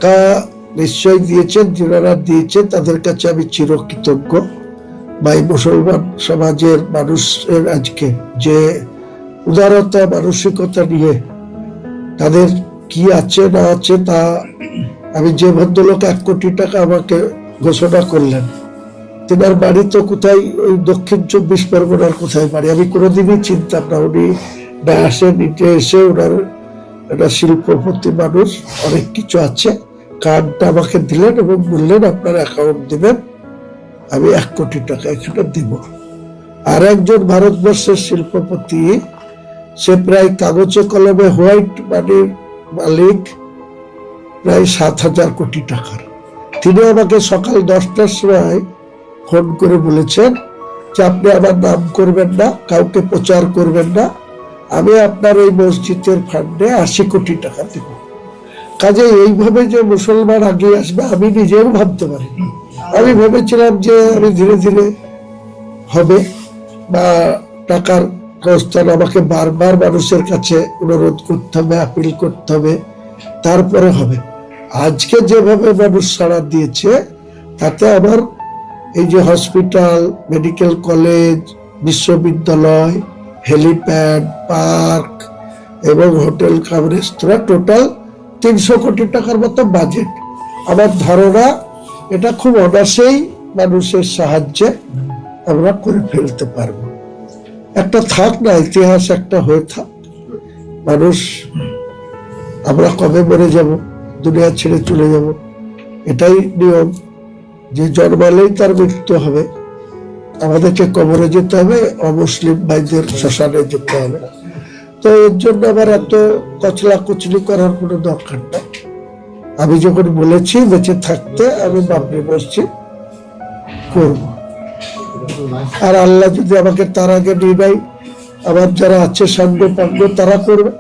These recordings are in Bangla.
টাকা নিশ্চয় দিয়েছেন, যারা দিয়েছেন তাদের কাছে আমি চিরকৃতজ্ঞ। বা এই মুসলমান সমাজের মানুষের আজকে যে উদারতা মানসিকতা নিয়ে তাদের কি আছে না আছে তা, আমি যে ভদ্রলোক 1 কোটি টাকা আমাকে ঘোষণা করলেন, তেনার বাড়ি তো কোথায়, ওই দক্ষিণ 24 পরগনার কোথায় বাড়ি, আমি কোনোদিনই চিনতাম না। উনি আসে নিতে এসে ওনার একটা শিল্পপতি মানুষ, অনেক কিছু আছে, কার্ডটা আমাকে দিলেন এবং বললেন আপনার অ্যাকাউন্ট দিবেন, আমি 1 কোটি টাকা এখানে দিব। আর একজন ভারতবর্ষের শিল্পপতি, সে প্রায় কাগজে কলমে হোয়াইট মানির মালিক, প্রায় 7,000 কোটি টাকার। তিনি আমাকে সকাল 10টার সময় ফোন করে বলেছেন যে আপনি আমার নাম করবেন না, কাউকে প্রচার করবেন না, আমি আপনার এই মসজিদের ফান্ডে 80 কোটি টাকা দেব। কাজে এইভাবে যে মুসলমান আগে আসবে আমি নিজেও ভাবতে পারিনি। আমি ভেবেছিলাম যে আমি ধীরে ধীরে হবে, বা টাকার প্রস্তাব আমাকে বারবার মানুষের কাছে অনুরোধ করতে হবে, আপিল করতে হবে, তারপরে হবে। আজকে যেভাবে মানুষ সাড়া দিয়েছে তাতে আমার এই যে হসপিটাল, মেডিকেল কলেজ, বিশ্ববিদ্যালয়, হেলিপ্যাড, পার্ক এবং হোটেল কাম রেস্তোরাঁ, টোটাল 300 কোটি টাকার মতো বাজেট। আমার ধারণা এটা খুব অনায়াসেই মানুষের সাহায্যে আমরা করে ফেলতে পারবো। একটা থাক না, ইতিহাস একটা হয়ে থাক। মানুষ, আমরা কবে মরে যাব, দুনিয়া ছেড়ে চলে যাব, এটাই নিয়ম, যে জন্মালেই তার মৃত্যু হবে। আমাদেরকে কবরে যেতে হবে, অমুসলিম ভাইদের শ্মশানে যেতে হবে। তো এর জন্য আবার এত কচলা কুচলি করার কোনো দরকার নাই। আমি যখন বলেছি বেঁচে থাকতে আমি বাপরে বসছি করব, আর আল্লাহ যদি আমাকে তার আগে নিয়ে নেয়, আমার যারা আছে সাঙ্গ পাঙ্গ তারা করবে।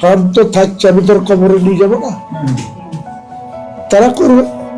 কারণ তো থাকছে, আমি তোর কবরে নিয়ে যাবো না, তারা করবে।